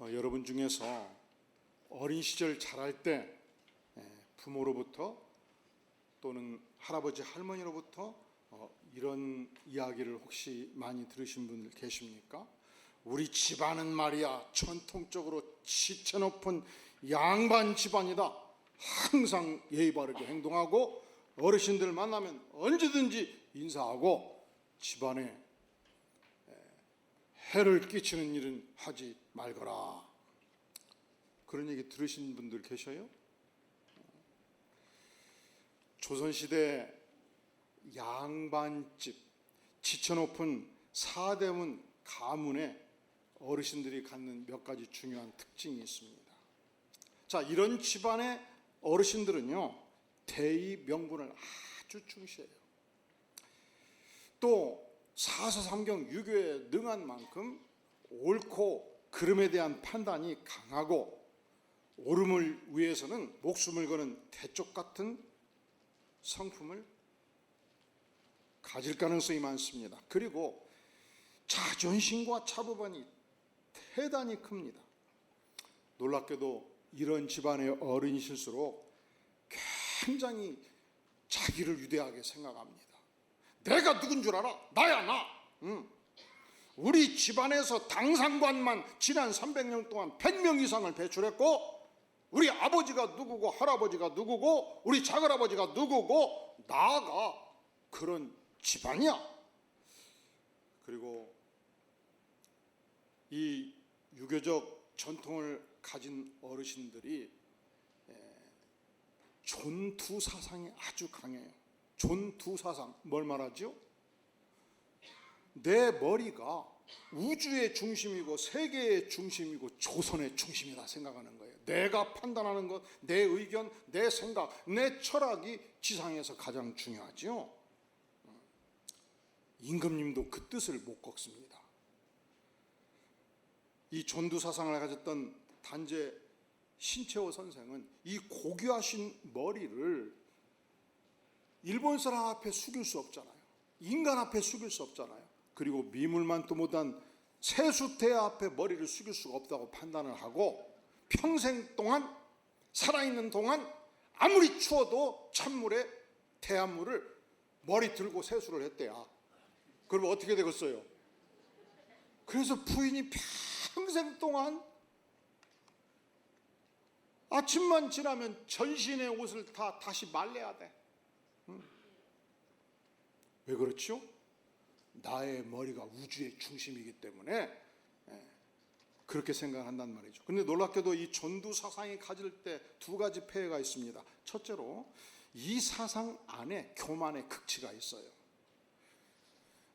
여러분 중에서 어린 시절 자랄 때 부모로부터 또는 할아버지 할머니로부터 이런 이야기를 혹시 많이 들으신 분들 계십니까? 우리 집안은 말이야 전통적으로 지체 높은 양반 집안이다. 항상 예의 바르게 행동하고 어르신들 만나면 언제든지 인사하고 집안에 해를 끼치는 일은 하지 말거라. 그런 얘기 들으신 분들 계셔요? 조선시대 양반집, 지체 높은 사대문 가문의 어르신들이 갖는 몇 가지 중요한 특징이 있습니다. 자, 이런 집안의 어르신들은요, 대의 명분을 아주 중시해요. 또 사서삼경 유교에 능한 만큼 옳고 그름에 대한 판단이 강하고 옳음을 위해서는 목숨을 거는 대쪽 같은 성품을 가질 가능성이 많습니다. 그리고 자존심과 자부반이 대단히 큽니다. 놀랍게도 이런 집안의 어른이실수록 굉장히 자기를 위대하게 생각합니다. 내가 누군 줄 알아? 나야 나. 우리 집안에서 당상관만 지난 300년 동안 100명 이상을 배출했고 우리 아버지가 누구고 할아버지가 누구고 우리 작은아버지가 누구고 나가 그런 집안이야. 그리고 이 유교적 전통을 가진 어르신들이 존두 사상이 아주 강해요. 존두 사상, 뭘 말하죠? 내 머리가 우주의 중심이고 세계의 중심이고 조선의 중심이다 생각하는 거예요. 내가 판단하는 것, 내 의견, 내 생각, 내 철학이 지상에서 가장 중요하죠. 임금님도 그 뜻을 못 꺾습니다. 이 존두 사상을 가졌던 단재 신채호 선생은 이 고귀하신 머리를 일본 사람 앞에 숙일 수 없잖아요. 인간 앞에 숙일 수 없잖아요. 그리고 미물만도 못한 세수대야 앞에 머리를 숙일 수가 없다고 판단을 하고 평생 동안 살아있는 동안 아무리 추워도 찬물에 태안물을 머리 들고 세수를 했대야. 그러면 어떻게 되겠어요? 그래서 부인이 평생 동안 아침만 지나면 전신의 옷을 다 다시 말려야 돼. 왜 그렇죠? 나의 머리가 우주의 중심이기 때문에 그렇게 생각한단 말이죠. 근데 놀랍게도 이 존두 사상이 가질 때 두 가지 폐해가 있습니다. 첫째로 이 사상 안에 교만의 극치가 있어요.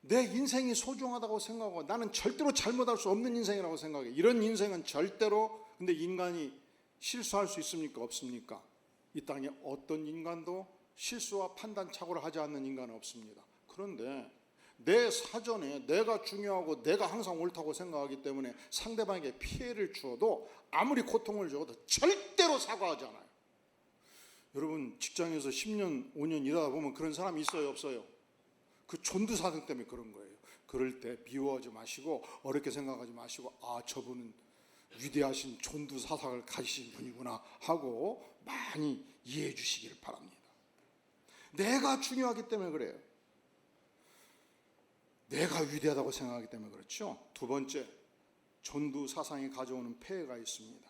내 인생이 소중하다고 생각하고 나는 절대로 잘못할 수 없는 인생이라고 생각해. 이런 인생은 절대로, 근데 인간이 실수할 수 있습니까? 없습니까? 이 땅에 어떤 인간도 실수와 판단 착오를 하지 않는 인간은 없습니다. 그런데 내 사전에 내가 중요하고 내가 항상 옳다고 생각하기 때문에 상대방에게 피해를 주어도 아무리 고통을 줘도 절대로 사과하지 않아요. 여러분 직장에서 10년, 5년 일하다 보면 그런 사람이 있어요? 없어요? 그 존두사상 때문에 그런 거예요. 그럴 때 미워하지 마시고 어렵게 생각하지 마시고 아 저분은 위대하신 존두사상을 가지신 분이구나 하고 많이 이해해 주시길 바랍니다. 내가 중요하기 때문에 그래요. 내가 위대하다고 생각하기 때문에 그렇죠. 두 번째, 존두사상이 가져오는 폐해가 있습니다.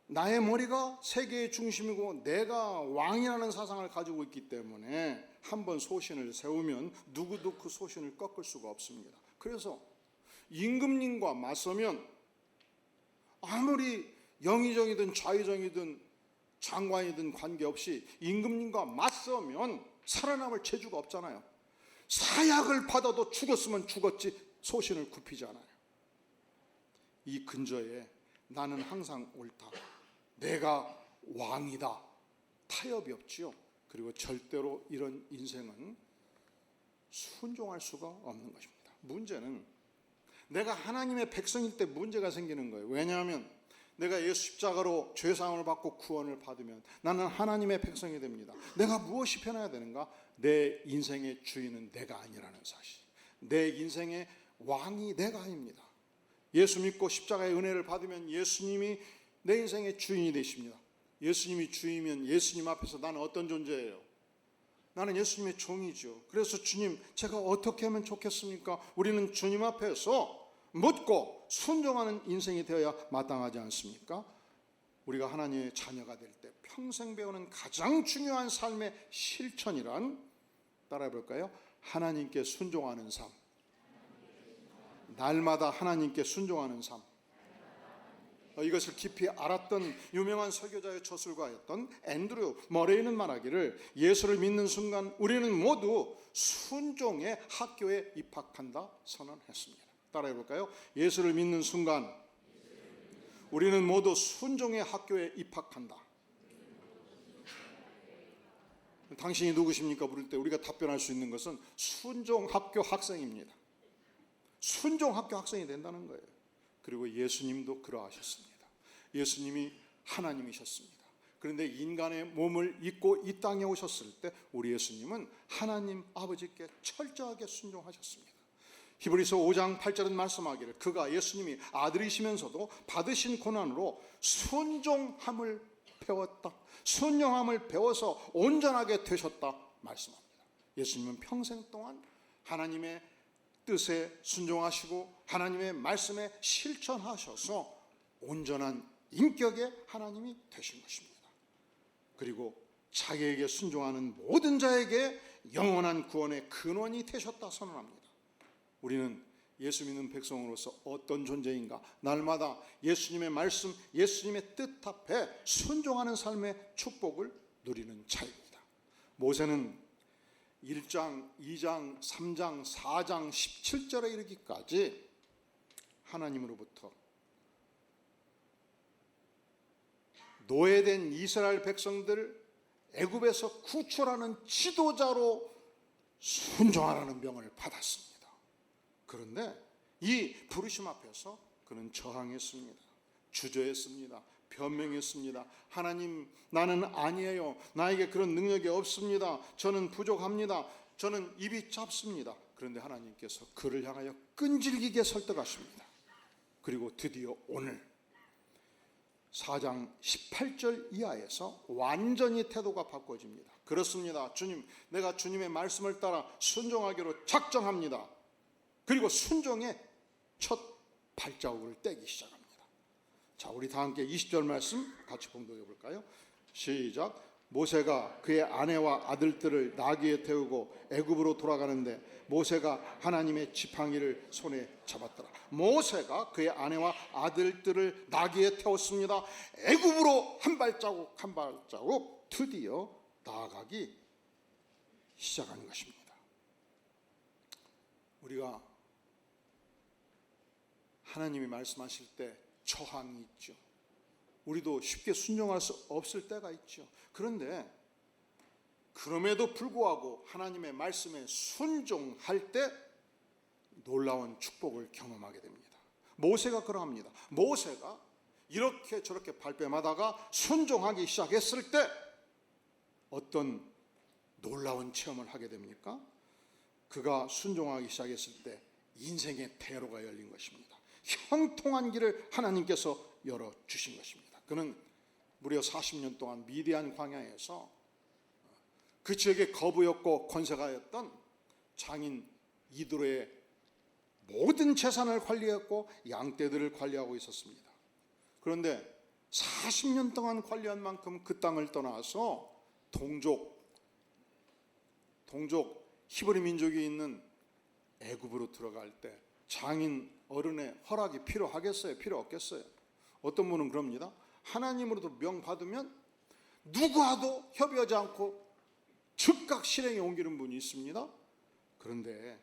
나의 머리가 세계의 중심이고 내가 왕이라는 사상을 가지고 있기 때문에 한번 소신을 세우면 누구도 그 소신을 꺾을 수가 없습니다. 그래서 임금님과 맞서면 아무리 영의정이든 좌의정이든 장관이든 관계없이 임금님과 맞서면 살아남을 재주가 없잖아요. 사약을 받아도 죽었으면 죽었지 소신을 굽히지 않아요. 이 근저에 나는 항상 옳다. 내가 왕이다. 타협이 없지요. 그리고 절대로 이런 인생은 순종할 수가 없는 것입니다. 문제는 내가 하나님의 백성일 때 문제가 생기는 거예요. 왜냐하면 내가 예수 십자가로 죄사함을 받고 구원을 받으면 나는 하나님의 백성이 됩니다. 내가 무엇이 편해야 되는가? 내 인생의 주인은 내가 아니라는 사실. 내 인생의 왕이 내가 아닙니다. 예수 믿고 십자가의 은혜를 받으면 예수님이 내 인생의 주인이 되십니다. 예수님이 주이면 예수님 앞에서 나는 어떤 존재예요? 나는 예수님의 종이죠. 그래서 주님, 제가 어떻게 하면 좋겠습니까? 우리는 주님 앞에서 묻고 순종하는 인생이 되어야 마땅하지 않습니까? 우리가 하나님의 자녀가 될 때 평생 배우는 가장 중요한 삶의 실천이란, 따라해 볼까요? 하나님께 순종하는 삶. 날마다 하나님께 순종하는 삶. 이것을 깊이 알았던 유명한 설교자의 저술가였던 앤드류 머레이는 말하기를, 예수를 믿는 순간 우리는 모두 순종의 학교에 입학한다 선언했습니다. 따라해 볼까요? 예수를 믿는 순간 우리는 모두 순종의 학교에 입학한다. 당신이 누구십니까? 부를 때 우리가 답변할 수 있는 것은 순종학교 학생입니다. 순종학교 학생이 된다는 거예요. 그리고 예수님도 그러하셨습니다. 예수님이 하나님이셨습니다. 그런데 인간의 몸을 입고 이 땅에 오셨을 때 우리 예수님은 하나님 아버지께 철저하게 순종하셨습니다. 히브리서 5장 8절은 말씀하기를, 그가 예수님이 아들이시면서도 받으신 고난으로 순종함을 배웠다. 순종함을 배워서 온전하게 되셨다 말씀합니다. 예수님은 평생 동안 하나님의 뜻에 순종하시고 하나님의 말씀에 실천하셔서 온전한 인격의 하나님이 되신 것입니다. 그리고 자기에게 순종하는 모든 자에게 영원한 구원의 근원이 되셨다 선언합니다. 우리는 예수 믿는 백성으로서 어떤 존재인가? 날마다 예수님의 말씀, 예수님의 뜻 앞에 순종하는 삶의 축복을 누리는 자입니다. 모세는 1장, 2장, 3장, 4장, 17절에 이르기까지 하나님으로부터 노예된 이스라엘 백성들 애굽에서 구출하는 지도자로 순종하라는 명을 받았습니다. 그런데 이 부르심 앞에서 그는 저항했습니다. 주저했습니다. 변명했습니다. 하나님, 나는 아니에요. 나에게 그런 능력이 없습니다. 저는 부족합니다. 저는 입이 짧습니다. 그런데 하나님께서 그를 향하여 끈질기게 설득하십니다. 그리고 드디어 오늘 4장 18절 이하에서 완전히 태도가 바꿔집니다. 그렇습니다. 주님, 내가 주님의 말씀을 따라 순종하기로 작정합니다. 그리고 순종의 첫 발자국을 떼기 시작합니다. 자, 우리 다 함께 20절 말씀 같이 봉독해 볼까요? 시작. 모세가 그의 아내와 아들들을 나귀에 태우고 애굽으로 돌아가는데 모세가 하나님의 지팡이를 손에 잡았더라. 모세가 그의 아내와 아들들을 나귀에 태웠습니다. 애굽으로 한 발자국 한 발자국 드디어 나아가기 시작하는 것입니다. 우리가 하나님이 말씀하실 때 저항이 있죠. 우리도 쉽게 순종할 수 없을 때가 있죠. 그런데 그럼에도 불구하고 하나님의 말씀에 순종할 때 놀라운 축복을 경험하게 됩니다. 모세가 그러합니다. 모세가 이렇게 저렇게 발뺌하다가 순종하기 시작했을 때 어떤 놀라운 체험을 하게 됩니까? 그가 순종하기 시작했을 때 인생의 대로가 열린 것입니다. 형통한 길을 하나님께서 열어주신 것입니다. 그는 무려 40년 동안 미디안 광야에서 그 지역의 거부였고 권세가였던 장인 이드로의 모든 재산을 관리했고 양떼들을 관리하고 있었습니다. 그런데 40년 동안 관리한 만큼 그 땅을 떠나서 동족 히브리 민족이 있는 애굽으로 들어갈 때 장인 어른의 허락이 필요하겠어요? 필요 없겠어요? 어떤 분은 그럽니다. 하나님으로도 명 받으면 누구와도 협의하지 않고 즉각 실행에 옮기는 분이 있습니다. 그런데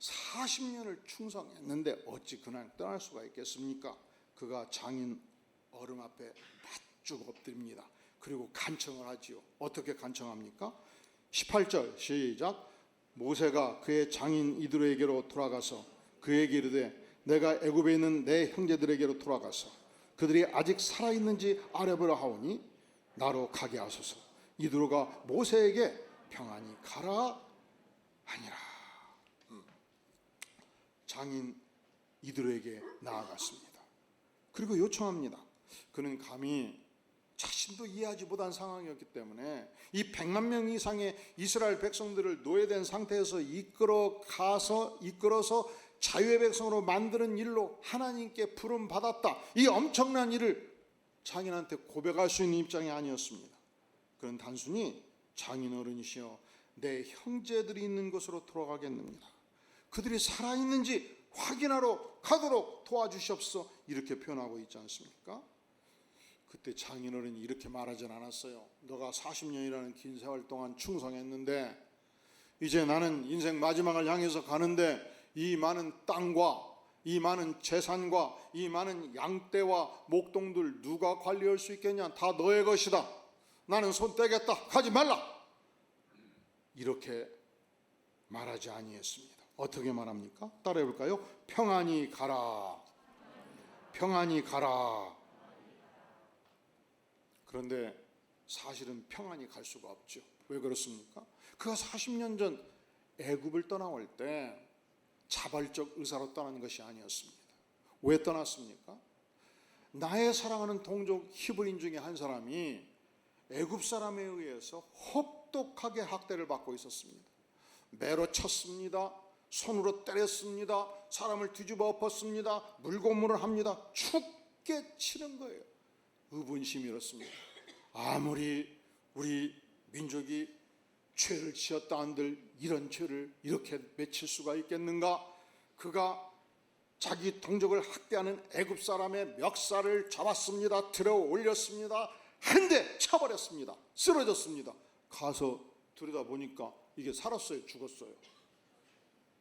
40년을 충성했는데 어찌 그날 떠날 수가 있겠습니까? 그가 장인 어른 앞에 쭉 엎드립니다. 그리고 간청을 하지요. 어떻게 간청합니까? 18절 시작. 모세가 그의 장인 이드로에게로 돌아가서 그에게 이르되 내가 애굽에 있는 내 형제들에게로 돌아가서 그들이 아직 살아있는지 알아보려 하오니 나로 가게 하소서. 이드로가 모세에게 평안히 가라 하니라. 장인 이들에게 나아갔습니다. 그리고 요청합니다. 그는 감히 자신도 이해하지 못한 상황이었기 때문에 이 100만 명 이상의 이스라엘 백성들을 노예된 상태에서 이끌어서 자유의 백성으로 만드는 일로 하나님께 부름 받았다. 이 엄청난 일을 장인한테 고백할 수 있는 입장이 아니었습니다. 그는 단순히 장인어른이시여 내 형제들이 있는 곳으로 돌아가겠습니다. 그들이 살아있는지 확인하러 가도록 도와주시옵소서, 이렇게 표현하고 있지 않습니까? 그때 장인어른이 이렇게 말하진 않았어요. 너가 40년이라는 긴 세월 동안 충성했는데 이제 나는 인생 마지막을 향해서 가는데 이 많은 땅과 이 많은 재산과 이 많은 양떼와 목동들 누가 관리할 수 있겠냐? 다 너의 것이다. 나는 손 떼겠다. 가지 말라. 이렇게 말하지 아니했습니다. 어떻게 말합니까? 따라해 볼까요? 평안히 가라. 평안히 가라. 그런데 사실은 평안히 갈 수가 없죠. 왜 그렇습니까? 그가 40년 전 애굽을 떠나올 때 자발적 의사로 떠난 것이 아니었습니다. 왜 떠났습니까? 나의 사랑하는 동족 히브리인 중에 한 사람이 애굽 사람에 의해서 혹독하게 학대를 받고 있었습니다. 매로 쳤습니다. 손으로 때렸습니다. 사람을 뒤집어 엎었습니다. 물고문을 합니다. 죽게 치는 거예요. 의분심이 이렇습니다. 아무리 우리 민족이 죄를 지었다 한들 이런 죄를 이렇게 맺힐 수가 있겠는가? 그가 자기 동족을 학대하는 애굽 사람의 멱살을 잡았습니다. 들어 올렸습니다. 한 대 쳐버렸습니다. 쓰러졌습니다. 가서 들여다보니까 이게 살았어요? 죽었어요?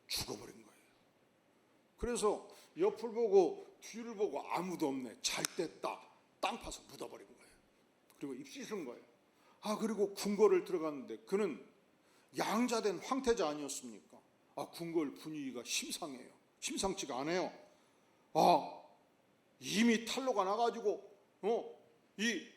죽어버린 거예요. 그래서 옆을 보고 뒤를 보고 아무도 없네. 잘 됐다. 땅 파서 묻어버린 거예요. 그리고 입 씻은 거예요. 그리고 궁궐을 들어갔는데 그는 양자된 황태자 아니었습니까? 궁궐 분위기가 심상해요. 심상치가 않아요. 이미 탄로가 나가지고 이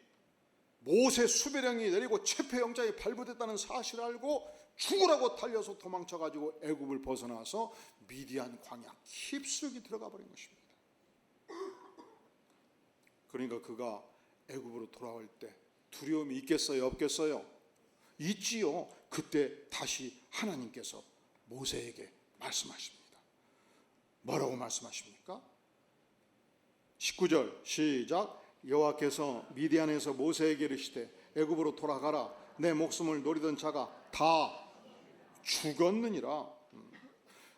모세 수배령이 내리고 체포영장이 발부됐다는 사실을 알고 죽으라고 달려서 도망쳐가지고 애굽을 벗어나서 미디안 광야 깊숙이 들어가 버린 것입니다. 그러니까 그가 애굽으로 돌아올 때 두려움이 있겠어요? 없겠어요? 있지요. 그때 다시 하나님께서 모세에게 말씀하십니다. 뭐라고 말씀하십니까? 19절 시작. 여호와께서 미디안에서 모세에게 이르시되 애굽으로 돌아가라. 내 목숨을 노리던 자가 다 죽었느니라.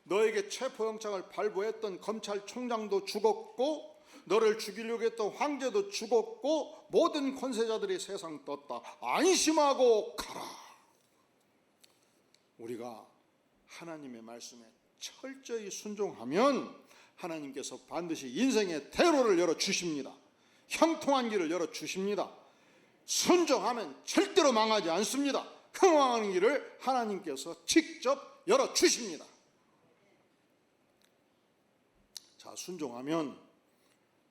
너에게 체포영장을 발부했던 검찰총장도 죽었고 너를 죽이려고 했던 황제도 죽었고 모든 권세자들이 세상 떴다. 안심하고 가라. 우리가 하나님의 말씀에 철저히 순종하면 하나님께서 반드시 인생의 대로를 열어주십니다. 형통한 길을 열어주십니다. 순종하면 절대로 망하지 않습니다. 흥왕하는 길을 하나님께서 직접 열어주십니다. 자, 순종하면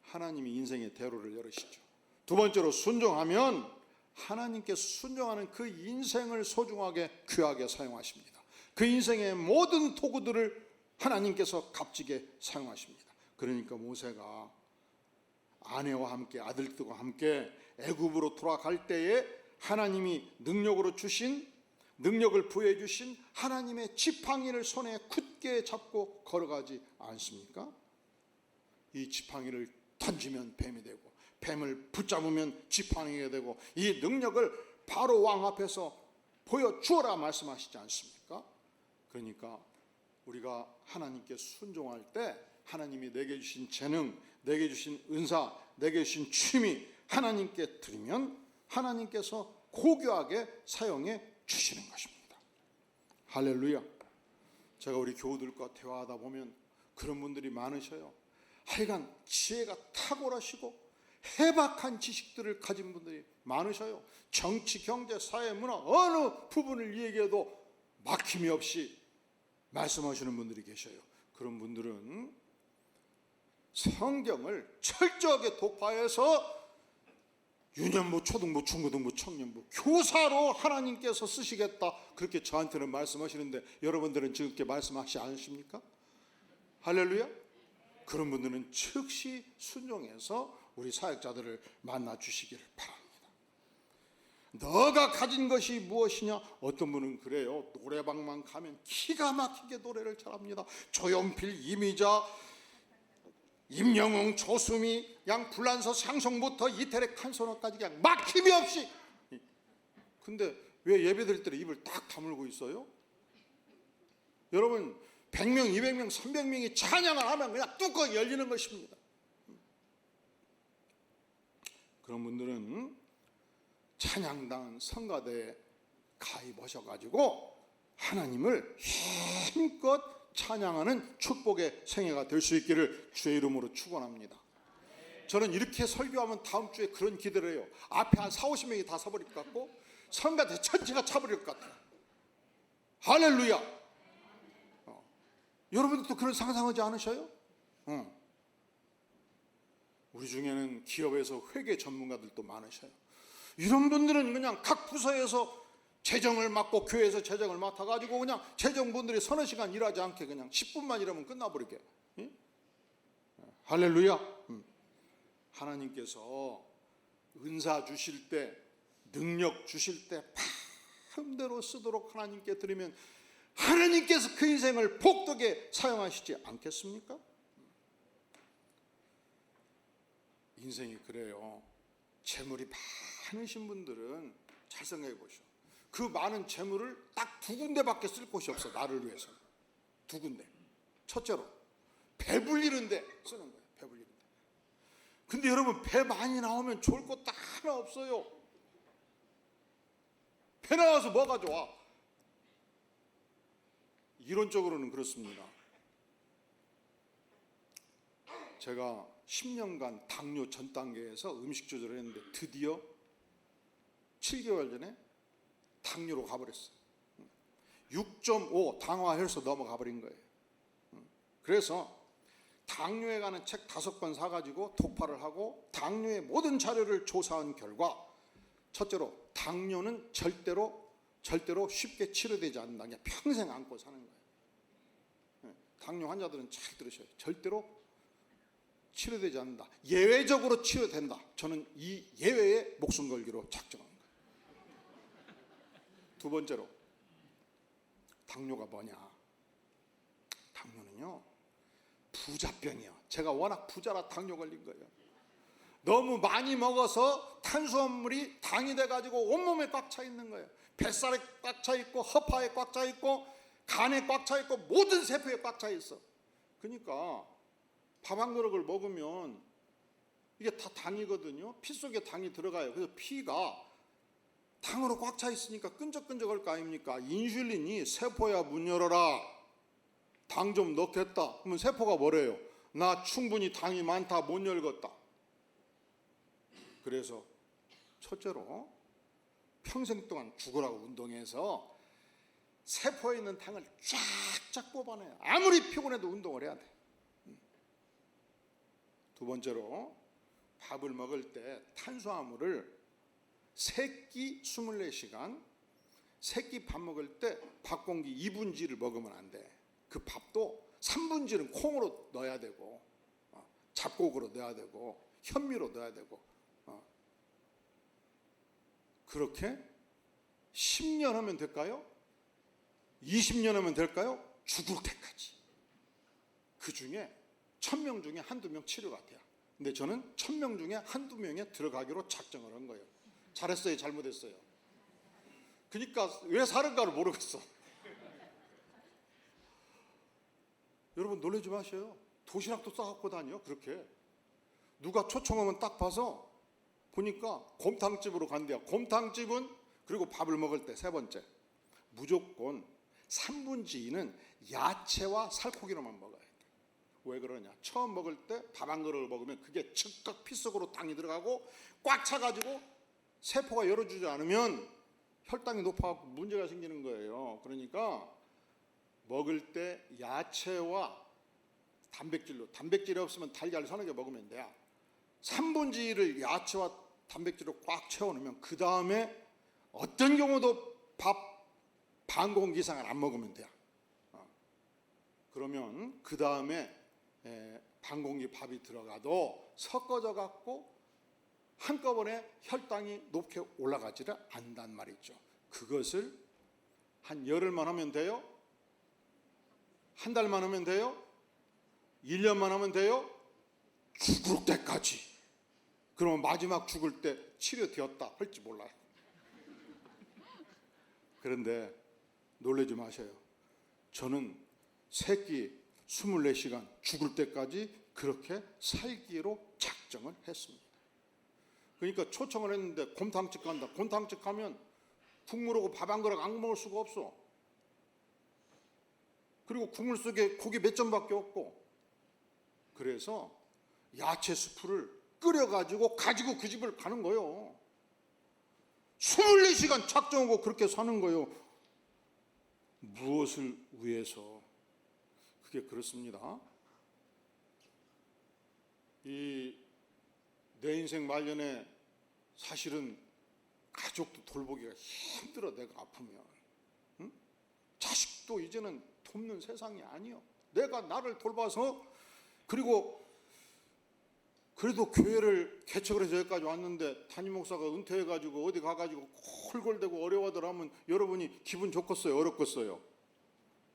하나님이 인생의 대로를 열으시죠. 두 번째로 순종하면 하나님께서 순종하는 그 인생을 소중하게 귀하게 사용하십니다. 그 인생의 모든 도구들을 하나님께서 값지게 사용하십니다. 그러니까 모세가 아내와 함께 아들들과 함께 애굽으로 돌아갈 때에 하나님이 능력을 부여해 주신 하나님의 지팡이를 손에 굳게 잡고 걸어가지 않습니까? 이 지팡이를 던지면 뱀이 되고 뱀을 붙잡으면 지팡이가 되고 이 능력을 바로 왕 앞에서 보여주어라 말씀하시지 않습니까? 그러니까 우리가 하나님께 순종할 때 하나님이 내게 주신 재능, 내게 주신 은사, 내게 주신 취미 하나님께 드리면 하나님께서 고귀하게 사용해 주시는 것입니다. 할렐루야. 제가 우리 교우들과 대화하다 보면 그런 분들이 많으셔요. 하여간 지혜가 탁월하시고 해박한 지식들을 가진 분들이 많으셔요. 정치, 경제, 사회, 문화 어느 부분을 얘기해도 막힘이 없이 말씀하시는 분들이 계셔요. 그런 분들은 성경을 철저하게 독파해서 유년부, 초등부, 중고등부, 청년부, 교사로 하나님께서 쓰시겠다 그렇게 저한테는 말씀하시는데 여러분들은 지금 그렇게 말씀하시지 않으십니까? 할렐루야. 그런 분들은 즉시 순종해서 우리 사역자들을 만나 주시기를 바랍니다. 너가 가진 것이 무엇이냐? 어떤 분은 그래요. 노래방만 가면 기가 막히게 노래를 잘합니다. 조연필, 이미자, 임영웅, 조수미, 양 불란서 샹송부터 이태리 칸소나까지 그냥 막힘이 없이. 근데 왜 예배드릴 때 입을 딱 다물고 있어요? 여러분 100명, 200명, 300명이 찬양을 하면 그냥 뚜껑 열리는 것입니다. 그런 분들은 찬양단 성가대에 가입하셔가지고 하나님을 힘껏 찬양하는 축복의 생애가 될 수 있기를 주의 이름으로 축원합니다. 저는 이렇게 설교하면 다음 주에 그런 기대를 해요. 앞에 한 40-50명이 다 서버릴 것 같고 성가대 전체가 차버릴 것 같아요. 할렐루야. 여러분들도 그런 상상하지 않으셔요? 우리 중에는 기업에서 회계 전문가들도 많으셔요. 이런 분들은 그냥 각 부서에서 재정을 맡고 교회에서 재정을 맡아가지고 그냥 재정분들이 서너 시간 일하지 않게 그냥 10분만 일하면 끝나버리게. 할렐루야. 하나님께서 은사 주실 때, 능력 주실 때 마음대로 쓰도록 하나님께 드리면 하나님께서 그 인생을 복되게 사용하시지 않겠습니까? 인생이 그래요. 재물이 많으신 분들은 잘 생각해 보시오. 그 많은 재물을 딱 2군데밖에 쓸 곳이 없어. 나를 위해서 2군데. 첫째로 배불리는데 쓰는 거예요. 배불리는데. 근데 여러분 배 많이 나오면 좋을 것도 하나 없어요. 배 나와서 뭐가 좋아? 이론적으로는 그렇습니다. 제가 10년간 당뇨 전 단계에서 음식 조절을 했는데 드디어 7개월 전에 당뇨로 가버렸어요. 6.5 당화 혈소 넘어가 버린 거예요. 그래서 당뇨에 관한 책 5권 사가지고 독파를 하고 당뇨의 모든 자료를 조사한 결과 첫째로 당뇨는 절대로 쉽게 치료되지 않는다. 그냥 평생 안고 사는 거예요. 당뇨 환자들은 잘 들으셔요. 절대로 치료되지 않는다. 예외적으로 치료된다. 저는 이 예외에 목숨 걸기로 작정한 거예요. 두 번째로 당뇨가 뭐냐? 당뇨는요 부자병이에요. 제가 워낙 부자라 당뇨 걸린 거예요. 너무 많이 먹어서 탄수화물이 당이 돼가지고 온몸에 꽉 차 있는 거예요. 뱃살에 꽉 차 있고 허파에 꽉 차 있고 간에 꽉 차 있고 모든 세포에 꽉 차 있어. 그러니까 밥 한 그릇을 먹으면 이게 다 당이거든요. 피 속에 당이 들어가요. 그래서 피가 당으로 꽉 차 있으니까 끈적끈적할 거 아닙니까? 인슐린이 세포야 문 열어라. 당 좀 넣겠다. 그러면 세포가 뭐래요? 나 충분히 당이 많다. 못 열겠다. 그래서 첫째로 평생 동안 죽으라고 운동해서 세포에 있는 당을 쫙쫙 뽑아내요. 아무리 피곤해도 운동을 해야 돼. 두 번째로 밥을 먹을 때 탄수화물을 세끼 24시간 세끼 밥 먹을 때 밥공기 2분지를 먹으면 안 돼. 그 밥도 3분지는 콩으로 넣어야 되고 잡곡으로 넣어야 되고 현미로 넣어야 되고 그렇게 10년 하면 될까요? 20년 하면 될까요? 죽을 때까지. 그 중에 1000명 중에 한두 명 치료가 돼요. 근데 저는 1000명 중에 한두 명에 들어가기로 작정을 한 거예요. 잘했어요? 잘못했어요? 그러니까 왜 사는가를 모르겠어. 여러분 놀라지 마셔요. 도시락도 싸갖고 다녀. 그렇게 누가 초청하면 딱 봐서 보니까 곰탕집으로 간대요. 곰탕집은 그리고 밥을 먹을 때 세 번째 무조건 3분의 2는 야채와 살코기로만 먹어야 돼. 왜 그러냐? 처음 먹을 때 밥 한 그릇을 먹으면 그게 즉각 피 속으로 당이 들어가고 꽉 차가지고 세포가 열어주지 않으면 혈당이 높아갖고 문제가 생기는 거예요. 그러니까 먹을 때 야채와 단백질이 없으면 달걀 서너 개 먹으면 돼요. 3분의 1을 야채와 단백질로 꽉 채워놓으면 그 다음에 어떤 경우도 밥 반 공기 이상을 안 먹으면 돼요. 그러면 그 다음에 반 공기 밥이 들어가도 섞어져 갖고 한꺼번에 혈당이 높게 올라가지를 않단 말이죠. 그것을 한 열흘만 하면 돼요? 한 달만 하면 돼요? 1년만 하면 돼요? 죽을 때까지. 그러면 마지막 죽을 때 치료되었다 할지 몰라요. 그런데 놀라지 마세요. 저는 새끼 24시간 죽을 때까지 그렇게 살기로 작정을 했습니다. 그러니까 초청을 했는데 곰탕집 간다. 곰탕집 가면 국물하고 밥 한 그릇 안 먹을 수가 없어. 그리고 국물 속에 고기 몇 점밖에 없고. 그래서 야채 수프를 끓여가지고 가지고 그 집을 가는 거예요. 24시간 작정하고 그렇게 사는 거예요. 무엇을 위해서? 그게 그렇습니다. 내 인생 말년에 사실은 가족도 돌보기가 힘들어. 내가 아프면. 응? 자식도 이제는 돕는 세상이 아니요. 내가 나를 돌봐서, 그리고 그래도 교회를 개척을 해서 여기까지 왔는데 담임 목사가 은퇴해가지고 어디 가가지고 콜골대고 어려워하더라면 여러분이 기분 좋겠어요? 어렵겠어요?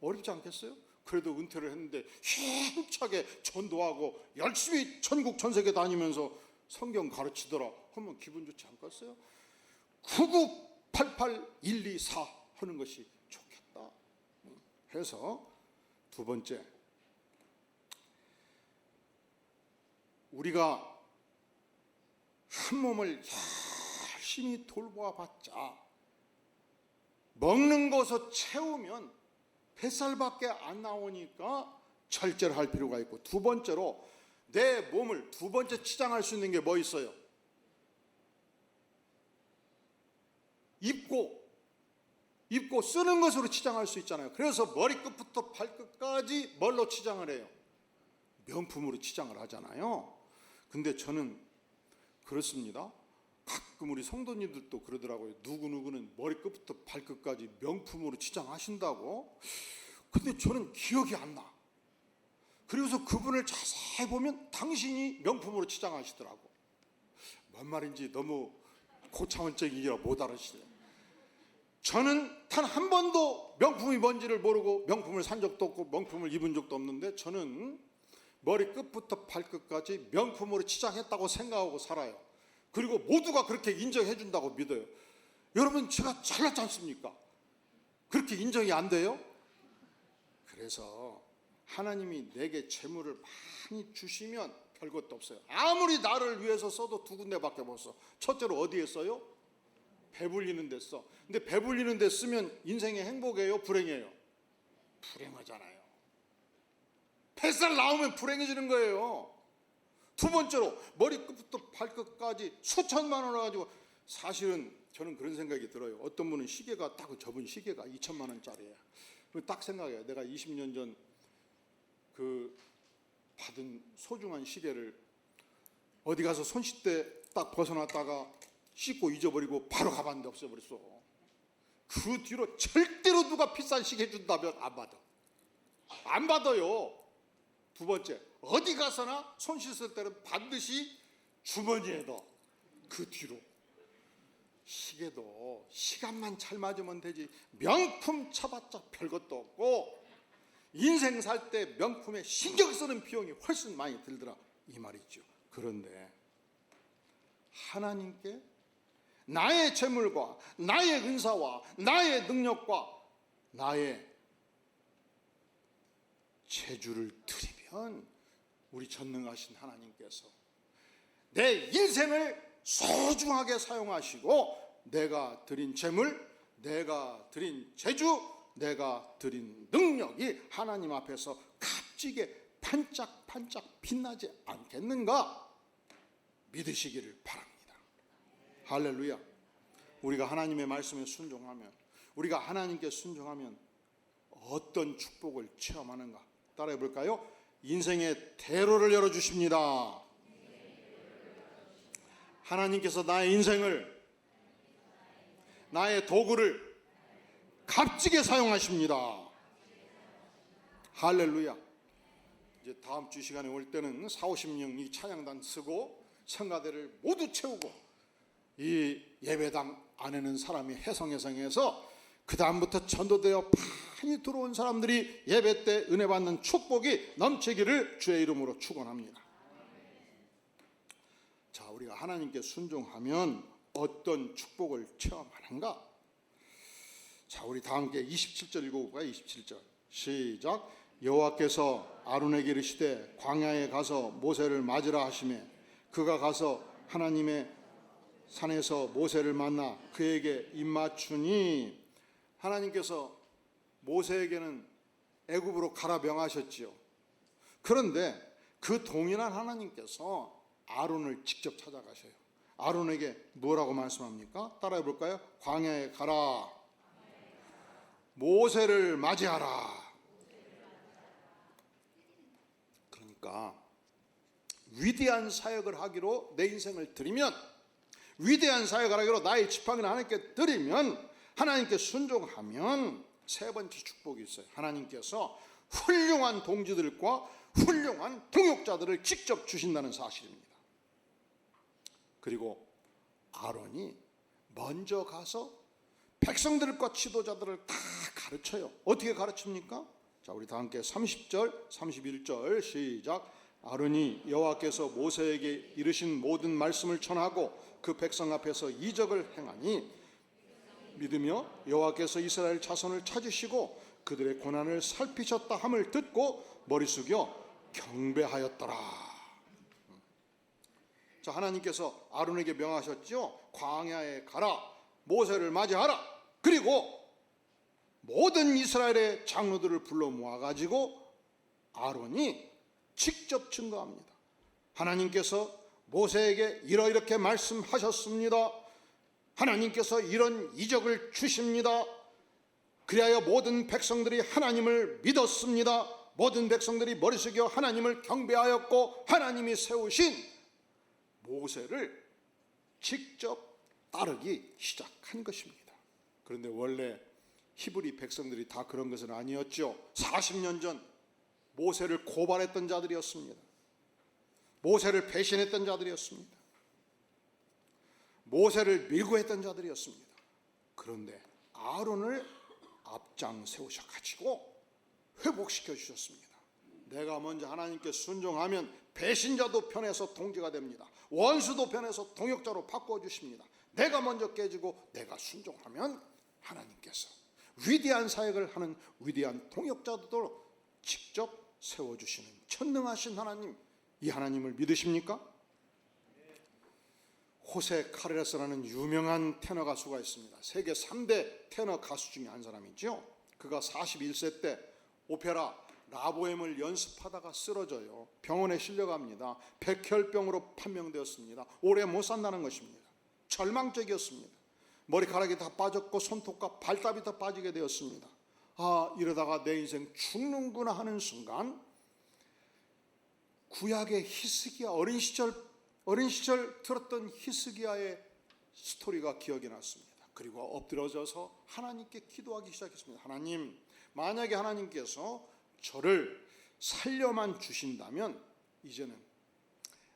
어렵지 않겠어요? 그래도 은퇴를 했는데 힘차게 전도하고 열심히 전국 전세계 다니면서 성경 가르치더라 하면 기분 좋지 않겠어요? 9988124 하는 것이 좋겠다 해서 두 번째, 우리가 한 몸을 열심히 돌보아봤자 먹는 것을 채우면 뱃살밖에 안 나오니까 절제를 할 필요가 있고, 두 번째로 내 몸을 두 번째 치장할 수 있는 게 뭐 있어요? 입고 쓰는 것으로 치장할 수 있잖아요. 그래서 머리끝부터 발끝까지 뭘로 치장을 해요? 명품으로 치장을 하잖아요. 근데 저는 그렇습니다. 가끔 우리 성도님들도 그러더라고요. 누구누구는 머리끝부터 발끝까지 명품으로 치장하신다고. 근데 저는 기억이 안 나. 그래서 그분을 자세히 보면 당신이 명품으로 치장하시더라고. 뭔 말인지 너무 고차원적이라 못 알아시네요. 저는 단 한 번도 명품이 뭔지를 모르고 명품을 산 적도 없고 명품을 입은 적도 없는데, 저는 머리끝부터 발끝까지 명품으로 치장했다고 생각하고 살아요. 그리고 모두가 그렇게 인정해 준다고 믿어요. 여러분, 제가 잘났지 않습니까? 그렇게 인정이 안 돼요? 그래서 하나님이 내게 재물을 많이 주시면 별것도 없어요. 아무리 나를 위해서 써도 두 군데밖에 못 써. 첫째로 어디에 써요? 배불리는 데 써. 근데 배불리는 데 쓰면 인생의 행복이에요? 불행이에요? 불행하잖아요. 뱃살 나오면 불행해지는 거예요. 두 번째로 머리끝부터 발끝까지 수천만 원을 가지고, 사실은 저는 그런 생각이 들어요. 어떤 분은 시계가 딱 접은 시계가 2천만 원짜리예요. 딱 생각해요. 내가 20년 전 그 받은 소중한 시계를 어디 가서 손 씻대 딱 벗어놨다가 씻고 잊어버리고 바로 가봤는데 없어버렸어. 그 뒤로 절대로 누가 비싼 시계 준다면 안 받아. 안 받아요. 두 번째, 어디 가서나 손 씻을 때는 반드시 주머니에 넣어. 그 뒤로. 시계도 시간만 잘 맞으면 되지 명품 쳐봤자 별것도 없고, 인생 살 때 명품에 신경 쓰는 비용이 훨씬 많이 들더라 이 말이죠. 그런데 하나님께 나의 재물과 나의 은사와 나의 능력과 나의 재주를 드리면, 우리 전능하신 하나님께서 내 인생을 소중하게 사용하시고, 내가 드린 재물, 내가 드린 재주, 내가 드린 능력이 하나님 앞에서 값지게 반짝반짝 빛나지 않겠는가 믿으시기를 바랍니다. 할렐루야. 우리가 하나님의 말씀에 순종하면, 우리가 하나님께 순종하면 어떤 축복을 체험하는가 따라해 볼까요? 인생의 대로를 열어주십니다. 하나님께서 나의 인생을, 나의 도구를 값지게 사용하십니다. 할렐루야. 이제 다음 주 시간에 올 때는 40-50명 이 찬양단 쓰고 성가대를 모두 채우고 이 예배당 안에는 사람이 해성해성해서 그 다음부터 전도되어 많이 들어온 사람들이 예배 때 은혜 받는 축복이 넘치기를 주의 이름으로 축원합니다. 자, 우리가 하나님께 순종하면 어떤 축복을 체험하는가? 자, 우리 다 함께 27절 읽어볼까요? 27절 시작. 여호와께서 아론에게 이르시되 광야에 가서 모세를 맞으라 하시매 그가 가서 하나님의 산에서 모세를 만나 그에게 입맞추니. 하나님께서 모세에게는 애굽으로 가라 명하셨지요. 그런데 그 동일한 하나님께서 아론을 직접 찾아가셔요. 아론에게 뭐라고 말씀합니까? 따라해 볼까요? 광야에 가라, 모세를 맞이하라. 그러니까 위대한 사역을 하기로 내 인생을 드리면, 위대한 사역을 하기로 나의 지팡이를 하나님께 드리면, 하나님께 순종하면 세 번째 축복이 있어요. 하나님께서 훌륭한 동지들과 훌륭한 동역자들을 직접 주신다는 사실입니다. 그리고 아론이 먼저 가서 백성들과 지도자들을 다 가르쳐요. 어떻게 가르칩니까? 자, 우리 다 함께 30절 31절 시작. 아론이 여호와께서 모세에게 이르신 모든 말씀을 전하고 그 백성 앞에서 이적을 행하니 믿으며 여호와께서 이스라엘 자손을 찾으시고 그들의 고난을 살피셨다 함을 듣고 머리 숙여 경배하였더라. 자, 하나님께서 아론에게 명하셨죠. 광야에 가라, 모세를 맞이하라. 그리고 모든 이스라엘의 장로들을 불러 모아가지고 아론이 직접 증거합니다. 하나님께서 모세에게 이렇게 말씀하셨습니다. 하나님께서 이런 이적을 주십니다. 그리하여 모든 백성들이 하나님을 믿었습니다. 모든 백성들이 머리 숙여 하나님을 경배하였고 하나님이 세우신 모세를 직접 따르기 시작한 것입니다. 그런데 원래 히브리 백성들이 다 그런 것은 아니었죠. 40년 전 모세를 고발했던 자들이었습니다. 모세를 배신했던 자들이었습니다. 모세를 밀고 했던 자들이었습니다. 그런데 아론을 앞장 세우셔가지고 회복시켜 주셨습니다. 내가 먼저 하나님께 순종하면 배신자도 편해서 동지가 됩니다. 원수도 편해서 동역자로 바꿔주십니다. 내가 먼저 깨지고 내가 순종하면 하나님께서 위대한 사역을 하는 위대한 동역자도 직접 세워주시는 전능하신 하나님, 이 하나님을 믿으십니까? 호세 카레라스라는 유명한 테너 가수가 있습니다. 세계 3대 테너 가수 중에 한 사람이죠. 그가 41세 때 오페라 라보엠을 연습하다가 쓰러져요. 병원에 실려갑니다. 백혈병으로 판명되었습니다. 오래 못 산다는 것입니다. 절망적이었습니다. 머리카락이 다 빠졌고 손톱과 발톱이 다 빠지게 되었습니다. 아, 이러다가 내 인생 죽는구나 하는 순간 구약의 히스기야, 어린 시절 들었던 히스기야의 스토리가 기억이 났습니다. 그리고 엎드려져서 하나님께 기도하기 시작했습니다. 하나님, 만약에 하나님께서 저를 살려만 주신다면 이제는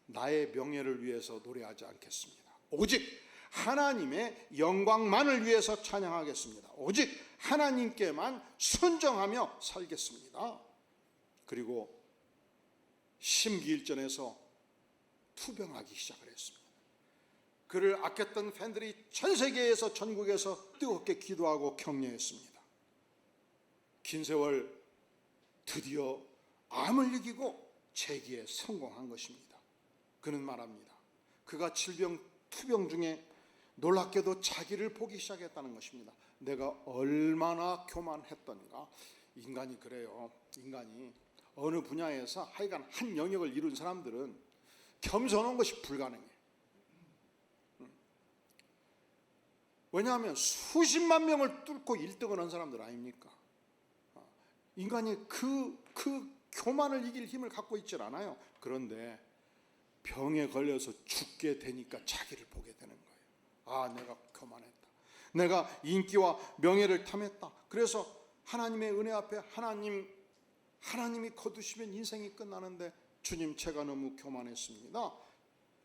나의 명예를 위해서 노래하지 않겠습니다. 오직 하나님의 영광만을 위해서 찬양하겠습니다. 오직 하나님께만 순종하며 살겠습니다. 그리고 심기일전에서 투병하기 시작을 했습니다. 그를 아꼈던 팬들이 전 세계에서 전국에서 뜨겁게 기도하고 격려했습니다. 긴 세월 드디어 암을 이기고 재기에 성공한 것입니다. 그는 말합니다. 그가 질병 투병 중에 놀랍게도 자기를 보기 시작했다는 것입니다. 내가 얼마나 교만했던가. 인간이 그래요. 인간이 어느 분야에서 하여간 한 영역을 이룬 사람들은 겸손한 것이 불가능해. 왜냐하면 수십만 명을 뚫고 1등을 한 사람들 아닙니까? 인간이 그 교만을 이길 힘을 갖고 있질 않아요. 그런데 병에 걸려서 죽게 되니까 자기를 보게 되는 거예요. 아, 내가 교만했다. 내가 인기와 명예를 탐했다. 그래서 하나님의 은혜 앞에 하나님이 거두시면 인생이 끝나는데 주님, 제가 너무 교만했습니다.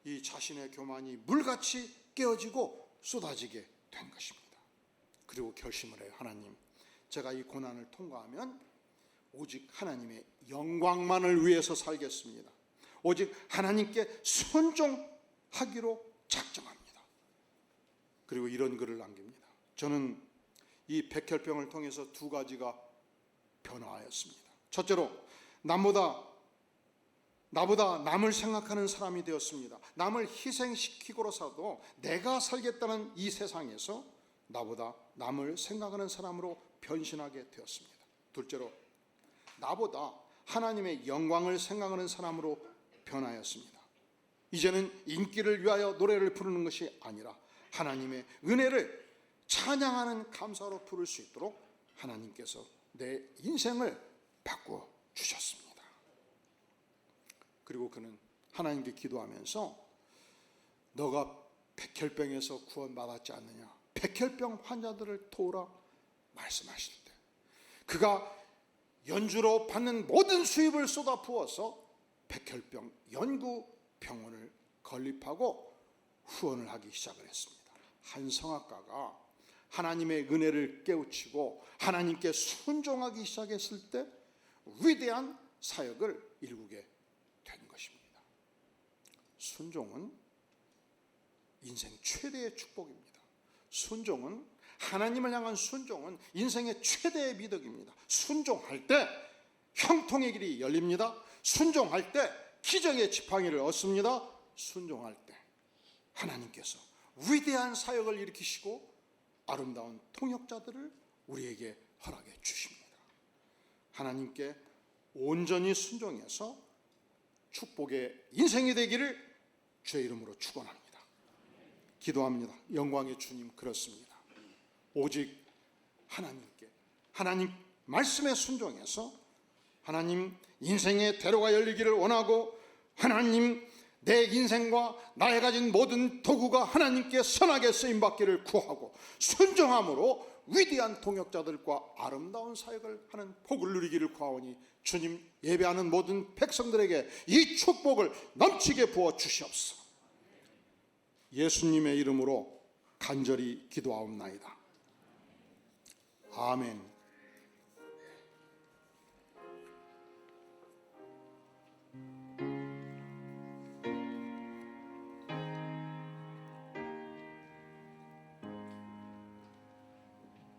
이 자신의 교만이 물같이 깨어지고 쏟아지게 된 것입니다. 그리고 결심을 해요. 하나님, 제가 이 고난을 통과하면 오직 하나님의 영광만을 위해서 살겠습니다. 오직 하나님께 순종하기로 작정합니다. 그리고 이런 글을 남깁니다. 저는 이 백혈병을 통해서 두 가지가 변화하였습니다. 첫째로, 나보다 남을 생각하는 사람이 되었습니다. 남을 희생시키고로서도 내가 살겠다는 이 세상에서 나보다 남을 생각하는 사람으로 변신하게 되었습니다. 둘째로, 나보다 하나님의 영광을 생각하는 사람으로 변하였습니다. 이제는 인기를 위하여 노래를 부르는 것이 아니라 하나님의 은혜를 찬양하는 감사로 부를 수 있도록 하나님께서 내 인생을 바꾸어 주셨습니다. 그리고 그는 하나님께 기도하면서 너가 백혈병에서 구원받았지 않느냐, 백혈병 환자들을 도우라 말씀하실 때 그가 연주로 받는 모든 수입을 쏟아 부어서 백혈병 연구병원을 건립하고 후원을 하기 시작을 했습니다. 한 성악가가 하나님의 은혜를 깨우치고 하나님께 순종하기 시작했을 때 위대한 사역을 이루게 된 것입니다. 순종은 인생 최대의 축복입니다. 순종은, 하나님을 향한 순종은 인생의 최대의 미덕입니다. 순종할 때 형통의 길이 열립니다. 순종할 때 기적의 지팡이를 얻습니다. 순종할 때 하나님께서 위대한 사역을 일으키시고 아름다운 통역자들을 우리에게 허락해 주십니다. 하나님께 온전히 순종해서 축복의 인생이 되기를 주의 이름으로 축원합니다. 기도합니다. 영광의 주님, 그렇습니다. 오직 하나님께, 하나님 말씀에 순종해서 하나님 인생의 대로가 열리기를 원하고, 하나님 내 인생과 나의 가진 모든 도구가 하나님께 선하게 쓰임받기를 구하고 순종함으로 위대한 통역자들과 아름다운 사역을 하는 복을 누리기를 구하오니 주님, 예배하는 모든 백성들에게 이 축복을 넘치게 부어 주시옵소서. 예수님의 이름으로 간절히 기도하옵나이다. 아멘.